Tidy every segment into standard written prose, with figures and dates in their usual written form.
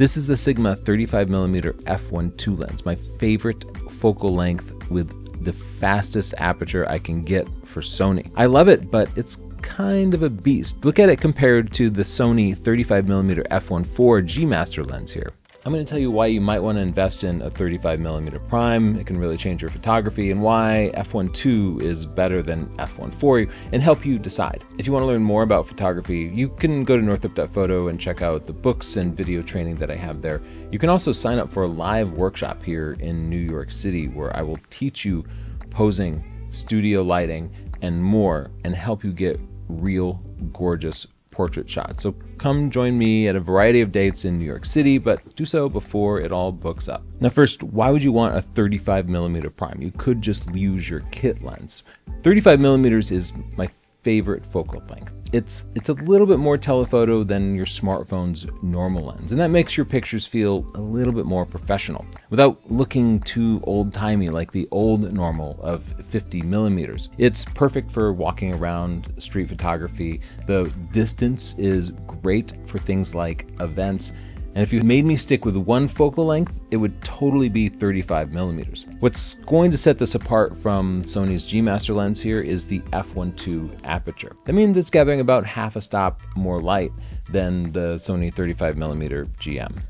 This is the Sigma 35mm f1.2 lens, my favorite focal length with the fastest aperture I can get for Sony. I love it, but it's kind of a beast. Look at it compared to the Sony 35mm f1.4 G Master lens here. I'm going to tell you why you might want to invest in a 35mm prime. It can really change your photography, and why f1.2 is better than f1.4, and help you decide. If you want to learn more about photography, you can go to northrup.photo and check out the books and video training that I have there. You can also sign up for a live workshop here in New York City where I will teach you posing, studio lighting, and more, and help you get real gorgeous portrait shots. So come join me at a variety of dates in New York City, but do so before it all books up. Now first, why would you want a 35mm prime? You could just use your kit lens. 35mm is my favorite focal length. It's a little bit more telephoto than your smartphone's normal lens, and that makes your pictures feel a little bit more professional without looking too old-timey like the old normal of 50mm. It's perfect for walking around, street photography. The distance is great for things like events. And if you made me stick with one focal length, it would totally be 35mm. What's going to set this apart from Sony's G Master lens here is the f1.2 aperture. That means it's gathering about half a stop more light than the Sony 35mm GM.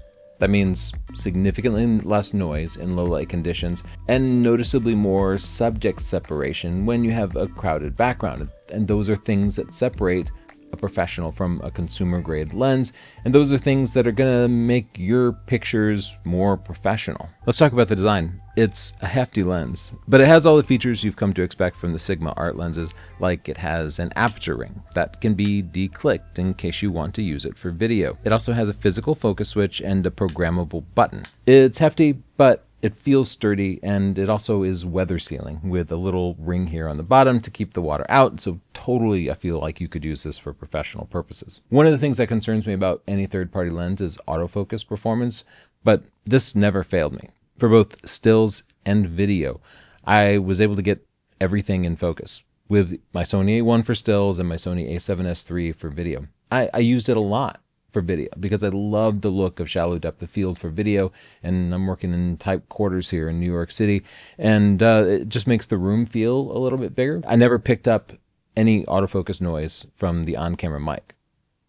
That means significantly less noise in low light conditions and noticeably more subject separation when you have a crowded background. And those are things that separate a professional from a consumer grade lens, and those are things that are gonna make your pictures more professional. Let's talk about the design. It's a hefty lens, but it has all the features you've come to expect from the Sigma art lenses, like it has an aperture ring that can be declicked in case you want to use it for video. It also has a physical focus switch and a programmable button. It's hefty, but it feels sturdy, and it also is weather sealing with a little ring here on the bottom to keep the water out. So totally, I feel like you could use this for professional purposes. One of the things that concerns me about any third-party lens is autofocus performance, but this never failed me. For both stills and video, I was able to get everything in focus with my Sony A1 for stills and my Sony A7S III for video. I used it a lot for video because I love the look of shallow depth of field for video, and I'm working in tight quarters here in New York City, and it just makes the room feel a little bit bigger. I never picked up any autofocus noise from the on-camera mic.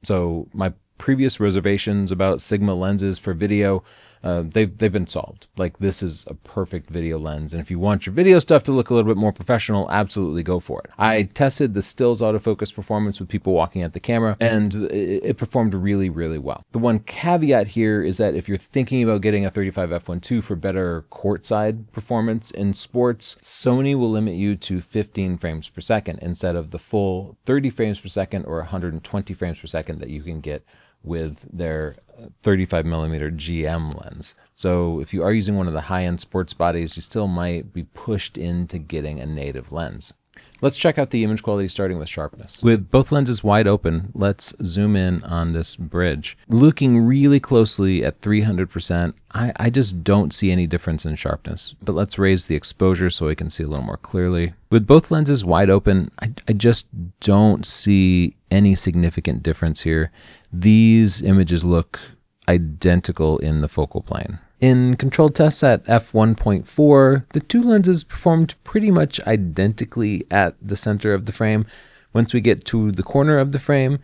So my previous reservations about Sigma lenses for video, they've been solved. Like, this is a perfect video lens, and if you want your video stuff to look a little bit more professional, absolutely go for it. I tested the stills autofocus performance with people walking at the camera, and it performed really, really well. The one caveat here is that if you're thinking about getting a 35 f1.2 for better courtside performance in sports, Sony will limit you to 15 frames per second instead of the full 30 frames per second or 120 frames per second that you can get with their 35mm GM lens. So if you are using one of the high-end sports bodies, you still might be pushed into getting a native lens. Let's check out the image quality starting with sharpness. With both lenses wide open, let's zoom in on this bridge. Looking really closely at 300%, I just don't see any difference in sharpness. But let's raise the exposure so we can see a little more clearly. With both lenses wide open, I just don't see any significant difference here. These images look identical in the focal plane. In controlled tests at f1.4, the two lenses performed pretty much identically at the center of the frame. Once we get to the corner of the frame,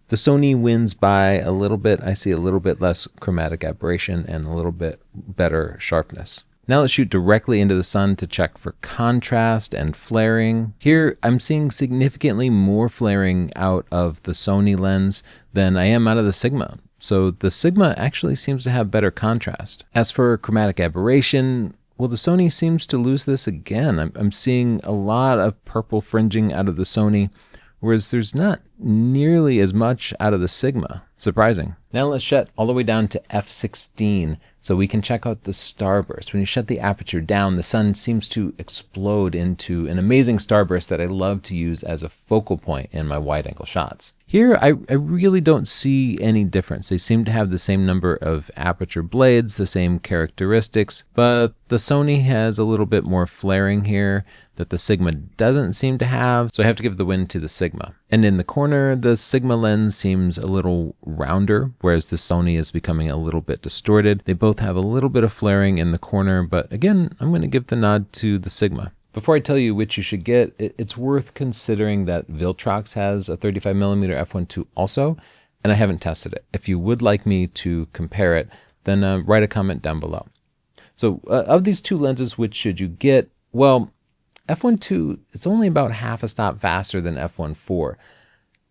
the Sony wins by a little bit. I see a little bit less chromatic aberration and a little bit better sharpness. Now let's shoot directly into the sun to check for contrast and flaring. Here I'm seeing significantly more flaring out of the Sony lens than I am out of the Sigma. So the Sigma actually seems to have better contrast. As for chromatic aberration, well, the Sony seems to lose this again. I'm seeing a lot of purple fringing out of the Sony, whereas there's not nearly as much out of the Sigma. Surprising. Now let's shut all the way down to f16 so we can check out the starburst. When you shut the aperture down, the sun seems to explode into an amazing starburst that I love to use as a focal point in my wide-angle shots. Here, I really don't see any difference. They seem to have the same number of aperture blades, the same characteristics, but the Sony has a little bit more flaring here. that the Sigma doesn't seem to have, so I have to give the win to the Sigma. And in the corner, the Sigma lens seems a little rounder, whereas the Sony is becoming a little bit distorted. They both have a little bit of flaring in the corner, but again, I'm going to give the nod to the Sigma. Before I tell you which you should get, it's worth considering that Viltrox has a 35mm f1.2 also, and I haven't tested it. If you would like me to compare it, then write a comment down below. So of these two lenses, which should you get? Well, f1.2, it's only about half a stop faster than f1.4.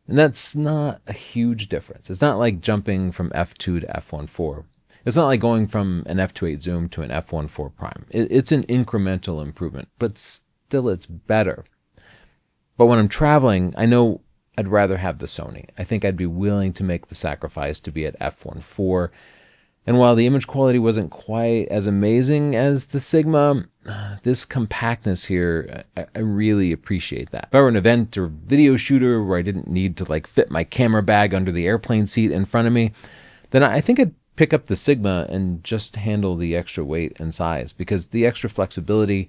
And that's not a huge difference. It's not like jumping from f2 to f1.4. It's not like going from an f2.8 zoom to an f1.4 prime. It's an incremental improvement, but still it's better. But when I'm traveling, I know I'd rather have the Sony. I think I'd be willing to make the sacrifice to be at f1.4. And while the image quality wasn't quite as amazing as the Sigma, this compactness here, I really appreciate that. If I were an event or video shooter where I didn't need to fit my camera bag under the airplane seat in front of me, then I think I'd pick up the Sigma and just handle the extra weight and size, because the extra flexibility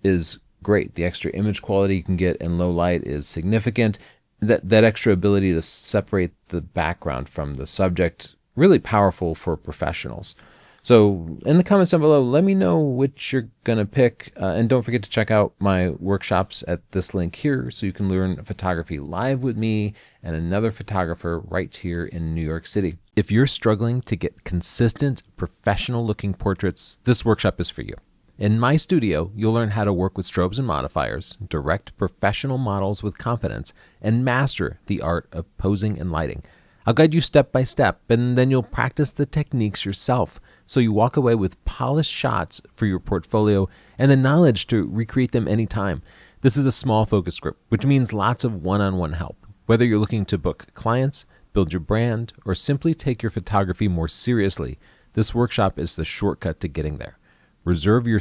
is great. The extra image quality you can get in low light is significant. That extra ability to separate the background from the subject, really powerful for professionals. So in the comments down below, let me know which you're going to pick. And don't forget to check out my workshops at this link here so you can learn photography live with me and another photographer right here in New York City. If you're struggling to get consistent, professional looking portraits, this workshop is for you. In my studio, you'll learn how to work with strobes and modifiers, direct professional models with confidence, and master the art of posing and lighting. I'll guide you step by step, and then you'll practice the techniques yourself, so you walk away with polished shots for your portfolio and the knowledge to recreate them anytime. This is a small focus group, which means lots of one-on-one help. Whether you're looking to book clients, build your brand, or simply take your photography more seriously, this workshop is the shortcut to getting there. Reserve your